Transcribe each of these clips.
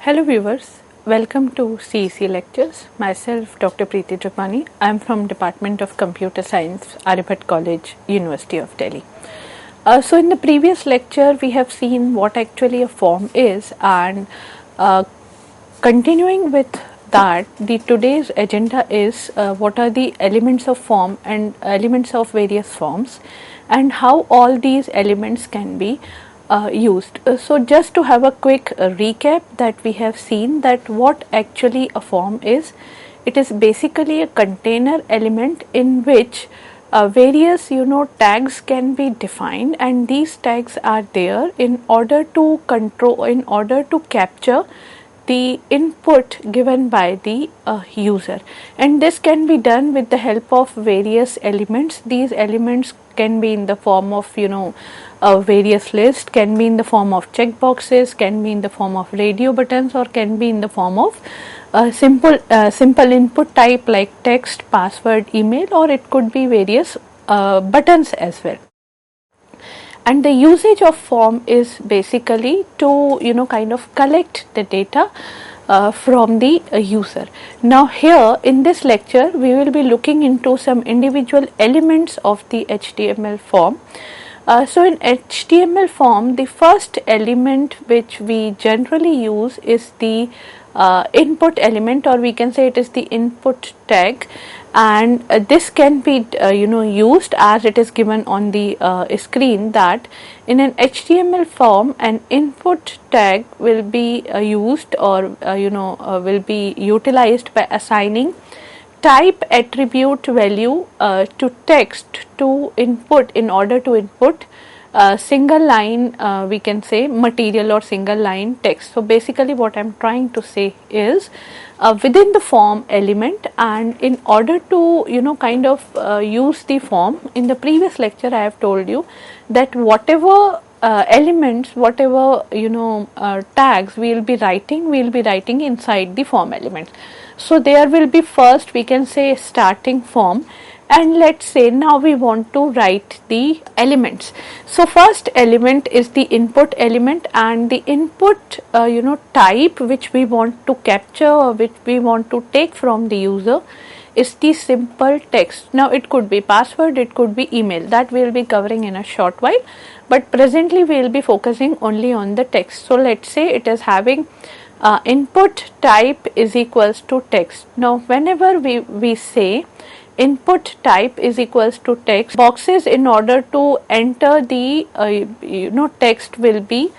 Hello viewers, welcome to CEC lectures. Myself Dr. Preeti Tripani. I am from Department of Computer Science, Aribhat College, University of Delhi. So in the previous lecture we have seen what actually a form is, and continuing with that, the today's agenda is what are the elements of form and elements of various forms and how all these elements can be used. So just to have a quick recap, that we have seen that what actually a form is, it is basically a container element in which various tags can be defined, and these tags are there in order to capture the input given by the user, and this can be done with the help of various elements. These elements can be in the form of various lists, can be in the form of checkboxes, can be in the form of radio buttons, or can be in the form of simple input type like text, password, email, or it could be various buttons as well. And the usage of form is basically to kind of collect the data from the user. Now here in this lecture we will be looking into some individual elements of the HTML form. So in HTML form, the first element which we generally use is the input element, or we can say it is the input tag, and this can be used as it is given on the screen, that in an HTML form an input tag will be used or will be utilized by assigning type attribute value to text to input in order to input single line we can say material or single line text. So basically what I am trying to say is within the form element, and in order to kind of use the form, in the previous lecture I have told you that whatever elements, whatever tags we will be writing inside the form element. So there will be first we can say starting form, and let's say now we want to write the elements. So first element is the input element, and the input type which we want to capture or which we want to take from the user is the simple text. Now it could be password, it could be email, that we will be covering in a short while, but presently we will be focusing only on the text. So let's say it is having input type is equals to text. Now whenever we say input type is equals to text, boxes in order to enter the text will be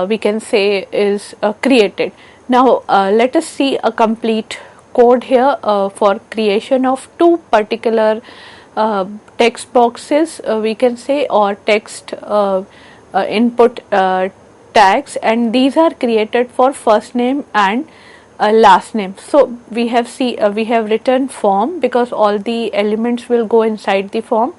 we can say is created. Now let us see a complete code here for creation of two particular text boxes we can say, or text input tags, and these are created for first name and last name. So we have written form because all the elements will go inside the form.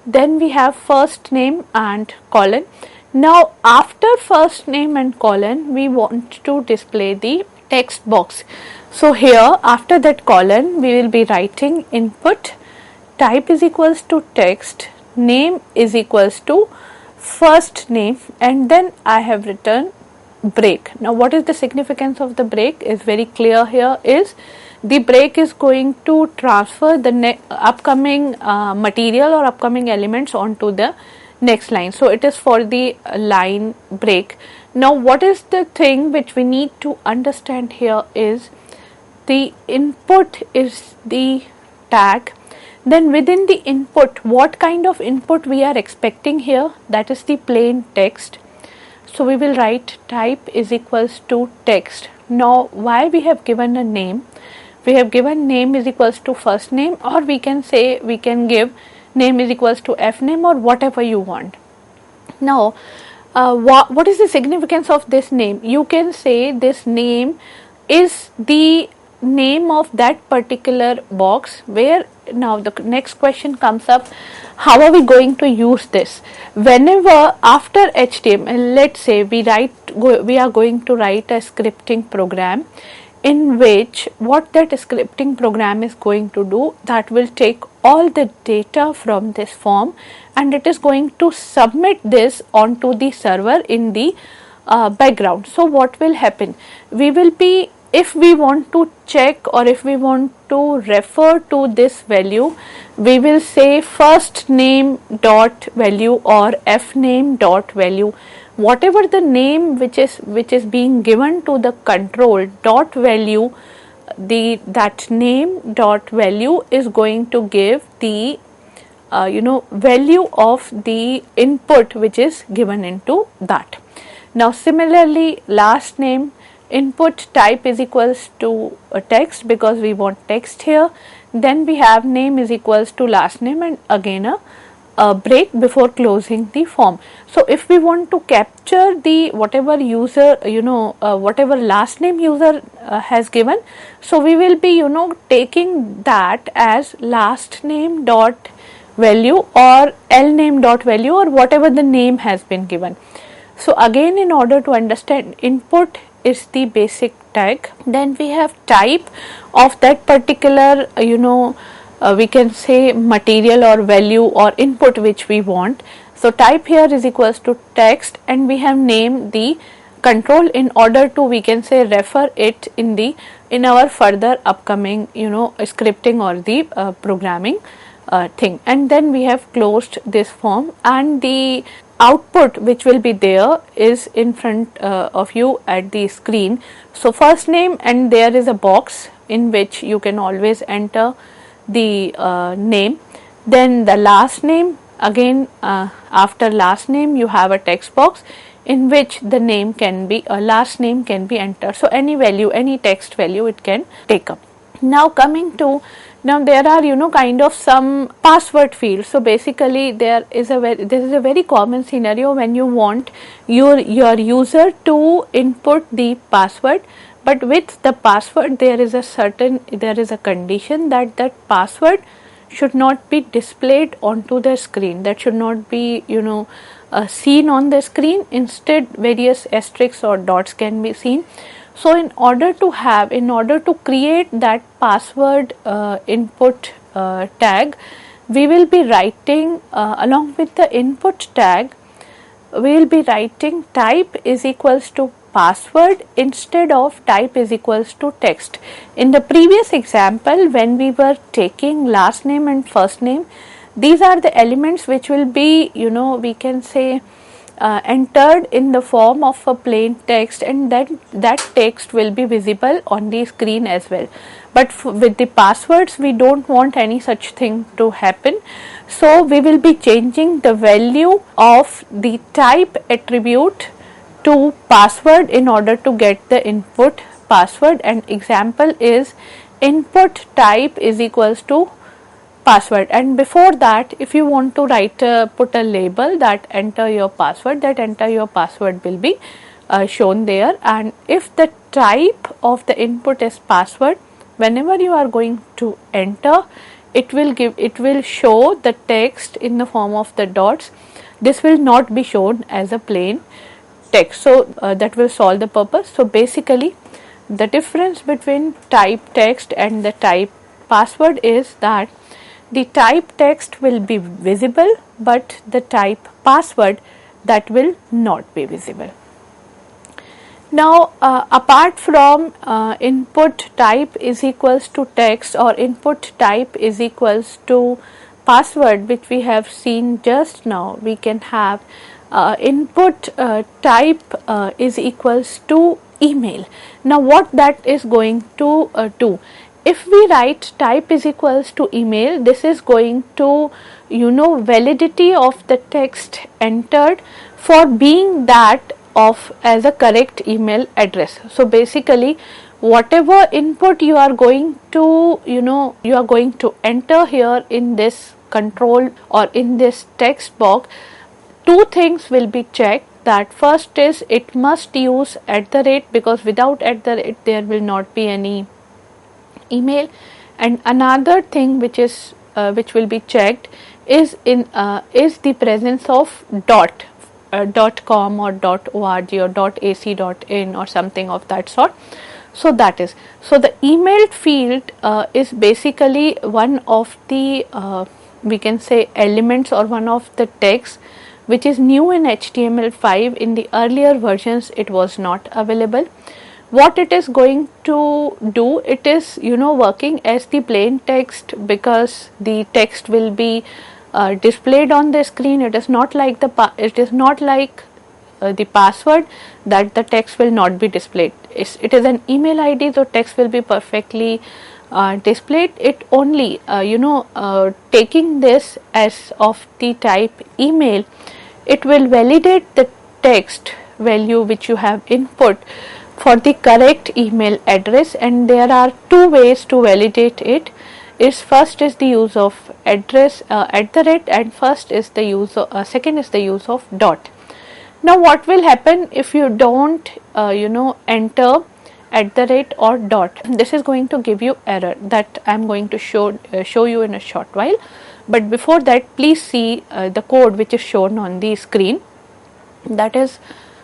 Then we have first name and colon. Now after first name and colon we want to display the text box. So here after that colon we will be writing input type is equals to text, name is equals to first name, and then I have written break. Now what is the significance of the break is very clear here, is the break is going to transfer the upcoming material or upcoming elements onto the next line. So it is for the line break. Now what is the thing which we need to understand here is the input is the tag. Then within the input, what kind of input we are expecting here, that is the plain text. So we will write type is equals to text. Now why we have given a name, we have given name is equals to first name, or we can say we can give name is equals to f name or whatever you want. Now what is the significance of this name? You can say this name is the name of that particular box, where now the next question comes up, how are we going to use this? Whenever after HTML, let's say we are going to write a scripting program in which what that scripting program is going to do, that will take all the data from this form and it is going to submit this onto the server in the background. So what will happen? We will be, if we want to check or if we want to refer to this value, we will say first name dot value or f name dot value. Whatever the name which is being given to the control dot value, that name dot value is going to give the value of the input which is given into that. Now similarly, last name input type is equals to a text because we want text here. Then we have name is equals to last name and again a break before closing the form. So if we want to capture the whatever user whatever last name user has given, so we will be taking that as last name dot value or L name dot value or whatever the name has been given. So again, in order to understand, input is the basic tag, then we have type of that particular we can say material or value or input which we want. So type here is equals to text, and we have named the control in order to, we can say, refer it in our further upcoming scripting or the programming thing. And then we have closed this form, and the output which will be there is in front of you at the screen. So first name, and there is a box in which you can always enter the name. Then the last name, again after last name you have a text box in which the name can be last name can be entered. So any value, any text value it can take up. Now coming to, now there are kind of some password fields. So basically this is a very common scenario when you want your user to input the password, but with the password there is a condition that password should not be displayed onto the screen, that should not be seen on the screen. Instead various asterisks or dots can be seen. So in order to create that password input tag, we will be writing along with the input tag, we will be writing type is equals to password instead of type is equals to text. In the previous example, when we were taking last name and first name, these are the elements which will be we can say entered in the form of a plain text, and that text will be visible on the screen as well. But with the passwords we don't want any such thing to happen. So we will be changing the value of the type attribute to password in order to get the input password, and example is input type is equals to password. And before that, if you want to write put a label that enter your password, that enter your password will be shown there. And if the type of the input is password, whenever you are going to enter, it will show the text in the form of the dots. This will not be shown as a plain text. So that will solve the purpose. So basically the difference between type text and the type password is that the type text will be visible, but the type password that will not be visible. Now apart from input type is equals to text or input type is equals to password, which we have seen just now, we can have input type is equals to email. Now what that is going to do? If we write type is equals to email, this is going to validity of the text entered for being that of as a correct email address. So basically whatever input you are going to you are going to enter here in this control or in this text box, two things will be checked. That first is it must use @ because without @ there will not be any email, and another thing which will be checked is the presence of .com or .org or .ac.in or something of that sort. So that is, so the email field is basically one of the we can say elements or one of the text which is new in HTML5. In the earlier versions it was not available. What it is going to do, it is working as the plain text, because the text will be displayed on the screen. It is not like the password that the text will not be displayed. It is an email ID, so text will be perfectly displayed. It only taking this as of the type email, it will validate the text value which you have input for the correct email address, and there are two ways to validate it. First is the use of address at the rate, and second is the use of dot. Now what will happen if you don't enter at the rate or dot? This is going to give you error that I am going to show you in a short while. But before that, please see the code which is shown on the screen, that is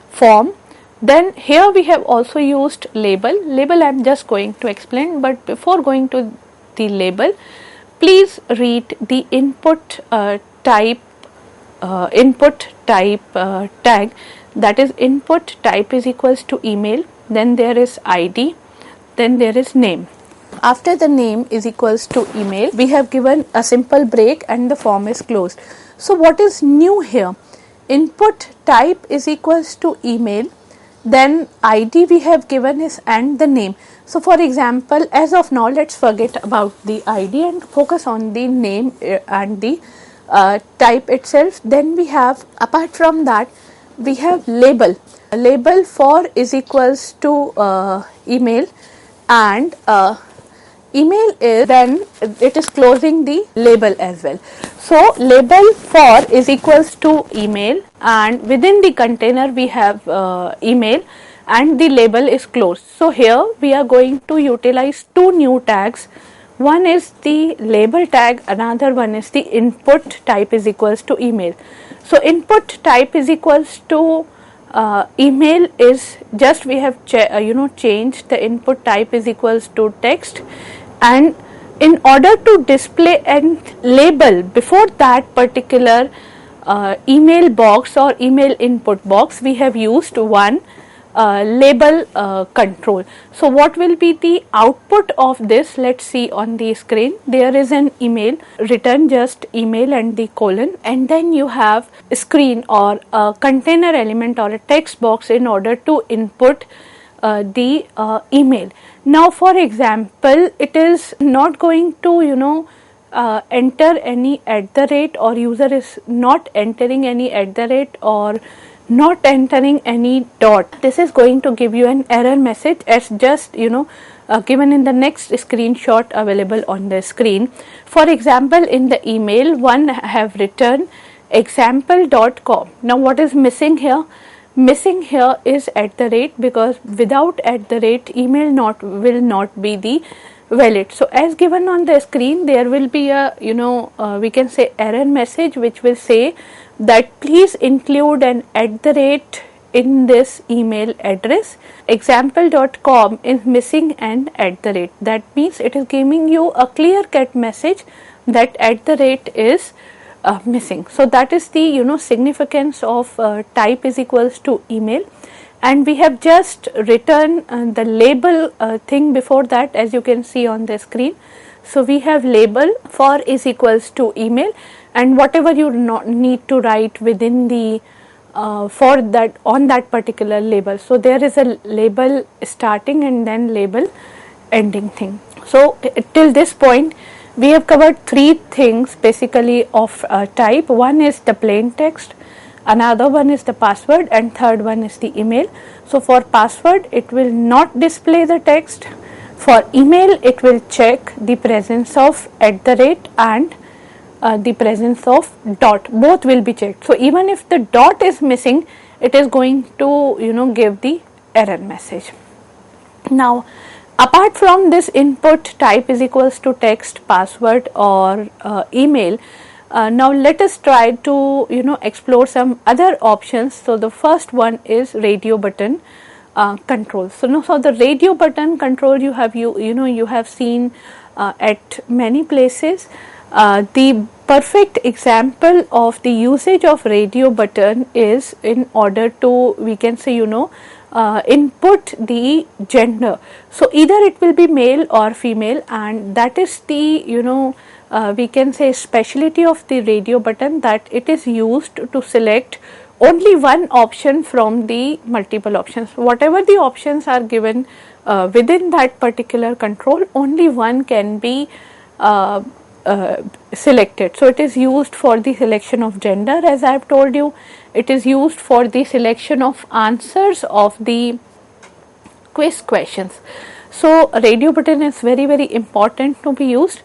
form. Then here we have also used label. I am just going to explain, but before going to the label, please read the input type tag, that is input type is equals to email, then there is ID, then there is name. After the name is equals to email, we have given a simple break and the form is closed. So what is new here? Input type is equals to email, then ID we have given is and the name. So for example, as of now, let's forget about the ID and focus on the name and the type itself. Then we have, apart from that, we have label. Label for is equals to email, and email is, then it is closing the label as well. So label for is equals to email, and within the container we have email, and the label is closed. So here we are going to utilize two new tags. One is the label tag, another one is the input type is equals to email. So input type is equals to email is just we have changed the input type is equals to text, and in order to display and label before that particular email box or email input box, we have used one label control. So what will be the output of this? Let's see on the screen. There is an email, return just email and the colon, and then you have a screen or a container element or a text box in order to input the email. Now for example, it is not going to enter any at the rate, or user is not entering any at the rate or not entering any dot. This is going to give you an error message as just given in the next screenshot available on the screen. For example, in the email one have written example.com. Now what is missing here? Missing here is at the rate, because without at the rate email will not be the valid. So as given on the screen, there will be a we can say error message which will say that please include an at the rate in this email address. Example.com is missing an at the rate. That means it is giving you a clear cut message that at the rate is missing. So that is the significance of type is equals to email. And we have just written the label thing before that, as you can see on the screen. So we have label for is equals to email, and whatever you need to write within the for that on that particular label. So there is a label starting and then label ending thing. So till this point we have covered three things basically of type. One is the plain text, another one is the password, and third one is the email. So for password it will not display the text. For email it will check the presence of at the rate and the presence of dot. Both will be checked. So even if the dot is missing, it is going to give the error message. Now apart from this input type is equals to text, password or email, now let us try to explore some other options. So the first one is radio button control. So the radio button control you have seen at many places. The perfect example of the usage of radio button is in order to, we can say, input the gender. So either it will be male or female, and that is the we can say speciality of the radio button, that it is used to select only one option from the multiple options. Whatever the options are given within that particular control, only one can be selected. So it is used for the selection of gender, as I have told you. It is used for the selection of answers of the quiz questions. So radio button is very, very important to be used.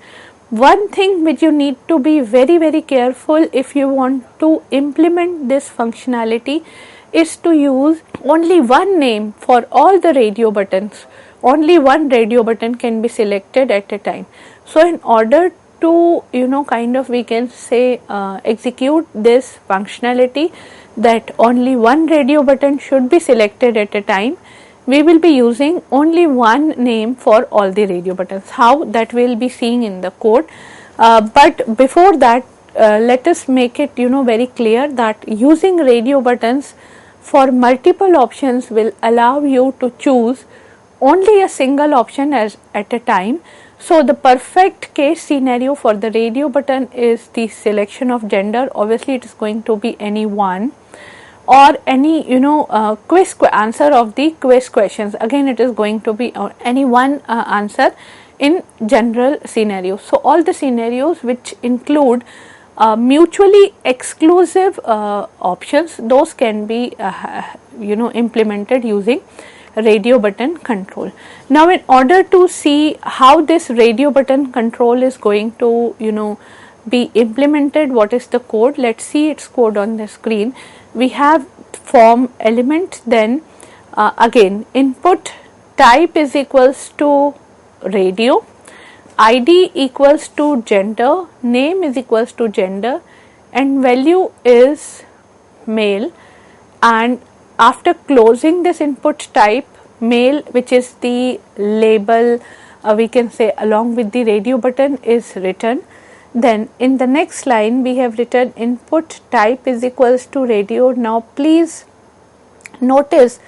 One thing which you need to be very, very careful if you want to implement this functionality is to use only one name for all the radio buttons. Only one radio button can be selected at a time. So in order to kind of, we can say, execute this functionality that only one radio button should be selected at a time, we will be using only one name for all the radio buttons. How, that we will be seeing in the code, but before that let us make it very clear that using radio buttons for multiple options will allow you to choose only a single option at a time. So the perfect case scenario for the radio button is the selection of gender. Obviously it is going to be any one, or any quiz answer of the quiz questions. Again it is going to be any one answer in general scenarios. So all the scenarios which include mutually exclusive options, those can be implemented using radio button control. Now in order to see how this radio button control is going to be implemented, what is the code, let's see its code on the screen. We have form element, then again input type is equals to radio, ID equals to gender, name is equals to gender, and value is male. And after closing this input type, male, which is the label we can say along with the radio button, is written. Then in the next line we have written input type is equals to radio. Now please notice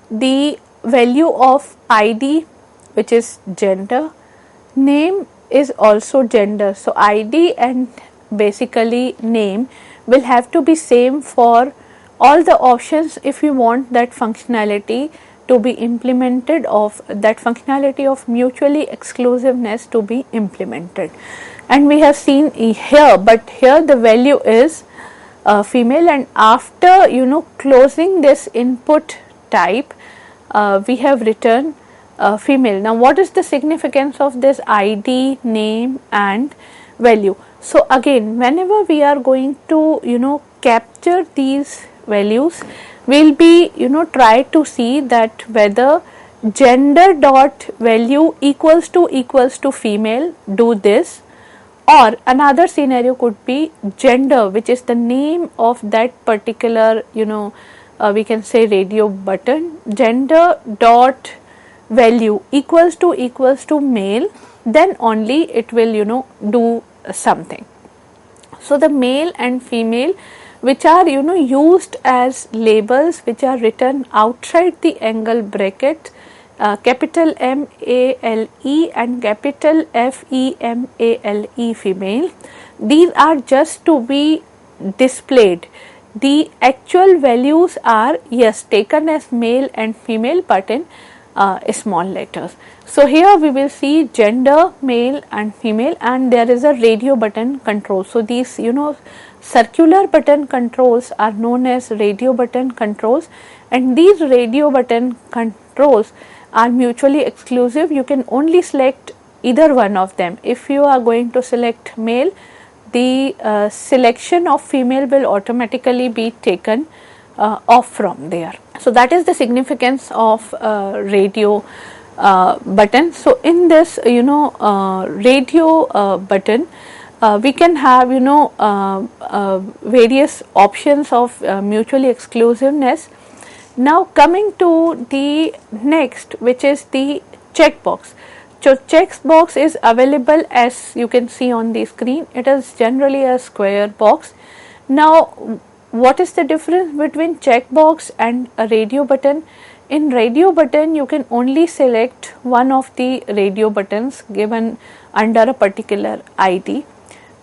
the value of ID, which is gender, name is also gender. So ID and basically name will have to be same for all the options if you want that functionality to be implemented, of that functionality of mutually exclusiveness to be implemented. And we have seen here, but here the value is female, and after closing this input type we have written female. Now what is the significance of this ID, name and value? So again, whenever we are going to capture these values, we will be try to see that whether gender dot value equals to female, do this, or another scenario could be gender, which is the name of that particular we can say radio button, gender dot value equals to male, then only it will do something. So the male and female, which are used as labels, which are written outside the angle bracket, capital MALE and capital FEMALE female, these are just to be displayed. The actual values are taken as male and female, but in small letters. So here we will see gender, male and female, and there is a radio button control. So these circular button controls are known as radio button controls, and these radio button controls are mutually exclusive. You can only select either one of them. If you are going to select male, the selection of female will automatically be taken off from there. So that is the significance of radio button. So in this radio button we can have various options of mutually exclusiveness. Now coming to the next, which is the checkbox. checkbox is available, as you can see on the screen. It is generally a square box. Now what is the difference between checkbox and a radio button? In radio button you can only select one of the radio buttons given under a particular ID,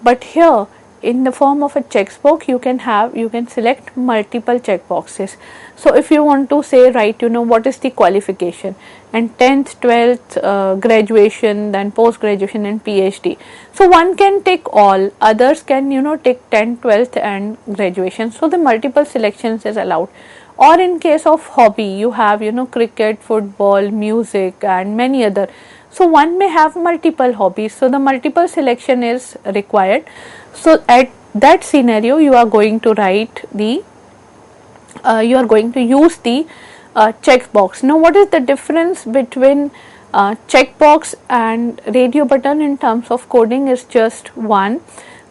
but here in the form of a checkbox you can select multiple checkboxes. So if you want to say, right, what is the qualification, and 10th, 12th, graduation, then post graduation and PhD, so one can take all, others can take 10th, 12th and graduation. So the multiple selections is allowed. Or in case of hobby, you have cricket, football, music and many other. So one may have multiple hobbies, so the multiple selection is required. So at that scenario you are going to write the you are going to use the checkbox. Now what is the difference between checkbox and radio button in terms of coding is just one,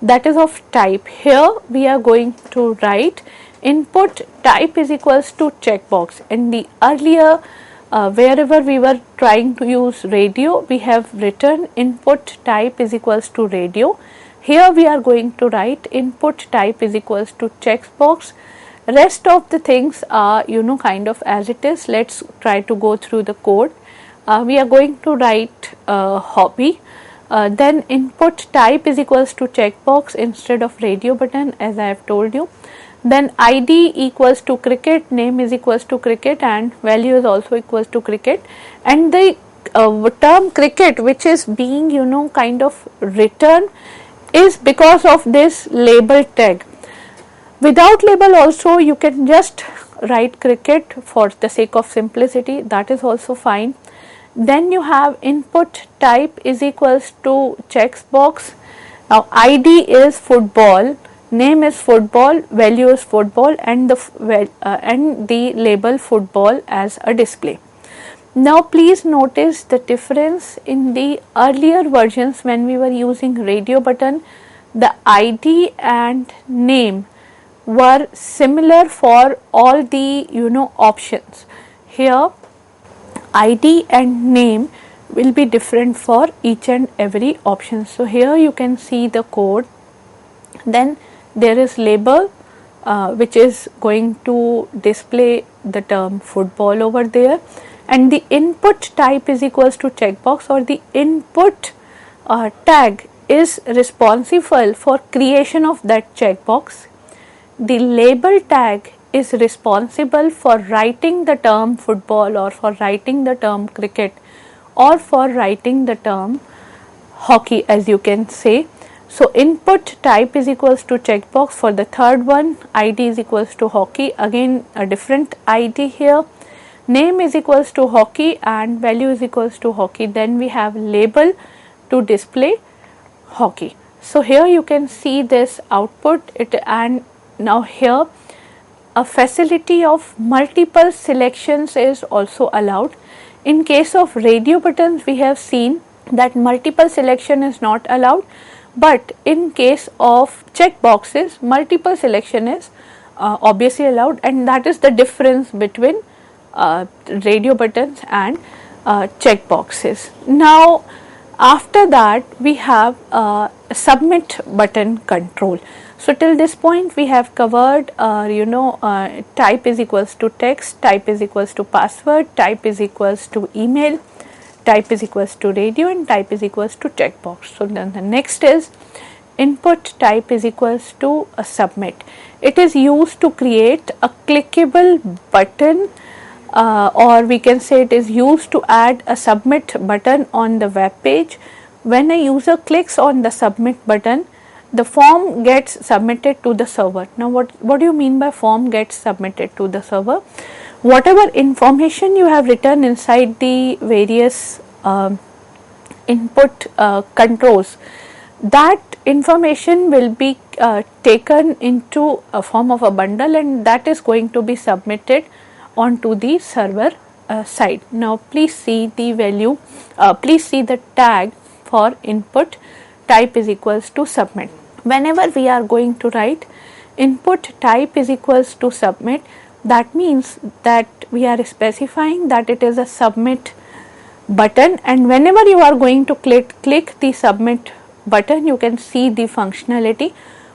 that is of type. Here we are going to write input type is equals to checkbox. In the earlier wherever we were trying to use radio, we have written input type is equals to radio. Here we are going to write input type is equals to checkbox. Rest of the things are kind of as it is. Let's try to go through the code. We are going to write hobby, then input type is equals to checkbox instead of radio button, as I have told you. Then ID equals to cricket, name is equals to cricket and value is also equals to cricket, and the term cricket which is being kind of written is because of this label tag. Without label also you can just write cricket for the sake of simplicity, that is also fine. Then you have input type is equals to checkbox. Now ID is football, name is football, value is football and the label football as a display. Now please notice the difference in the earlier versions when we were using radio button, the ID and name were similar for all the options. Here ID and name will be different for each and every option. So here you can see the code. Then there is label which is going to display the term football over there, and the input type is equals to checkbox, or the input tag is responsible for creation of that checkbox. The label tag is responsible for writing the term football or for writing the term cricket or for writing the term hockey, as you can say. So input type is equals to checkbox. For the third one, ID is equals to hockey, again a different ID here. Name is equals to hockey and value is equals to hockey. Then we have label to display hockey. So here you can see this output and now here a facility of multiple selections is also allowed. In case of radio buttons we have seen that multiple selection is not allowed, but in case of checkboxes multiple selection is obviously allowed, and that is the difference between radio buttons and checkboxes. Now after that we have submit button control. So till this point we have covered type is equals to text, type is equals to password, type is equals to email, type is equals to radio and type is equals to checkbox. So then the next is input type is equals to a submit. It is used to create a clickable button or we can say it is used to add a submit button on the web page. When a user clicks on the submit button, the form gets submitted to the server. Now what do you mean by form gets submitted to the server? Whatever information you have written inside the various input controls, that information will be taken into a form of a bundle and that is going to be submitted onto the server side. Now please see the value, please see the tag for input type is equals to submit. Whenever we are going to write input type is equals to submit, that means that we are specifying that it is a submit button, and whenever you are going to click the submit button, you can see the functionality.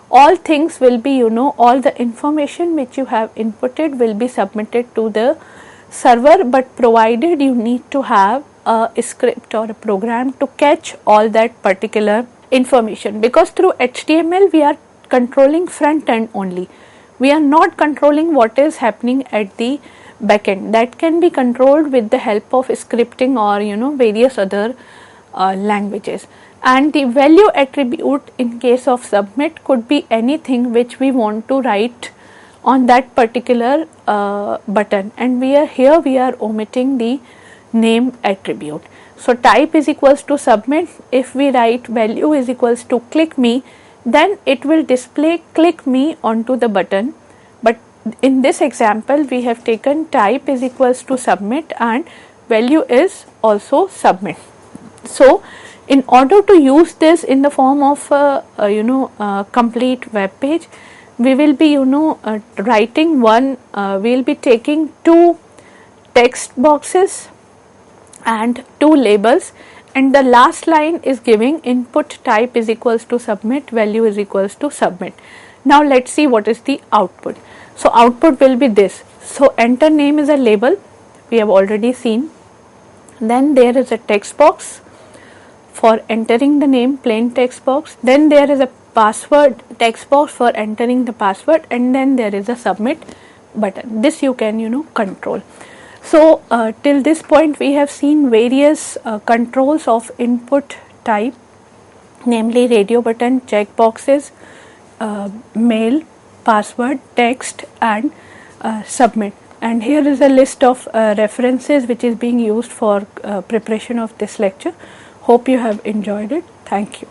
All things will be, all the information which you have inputted will be submitted to the server, but provided you need to have a script or a program to catch all that particular information, because through HTML we are controlling front end only. We are not controlling what is happening at the backend. That can be controlled with the help of scripting or various other languages. And the value attribute in case of submit could be anything which we want to write on that particular button, and we are omitting the name attribute. So type is equals to submit. If we write value is equals to click me, then it will display click me onto the button. But in this example we have taken type is equals to submit and value is also submit. So in order to use this in the form of complete web page, we will be writing one, we will be taking two text boxes and two labels, and the last line is giving input type is equals to submit, value is equals to submit. Now let us see what is the output. So output will be this. So enter name is a label, we have already seen. Then there is a text box for entering the name, plain text box. Then there is a password text box for entering the password, and then there is a submit button. This you can control. So till this point we have seen various controls of input type, namely radio button, check boxes, mail, password, text, and submit. And here is a list of references which is being used for preparation of this lecture. Hope you have enjoyed it. Thank you.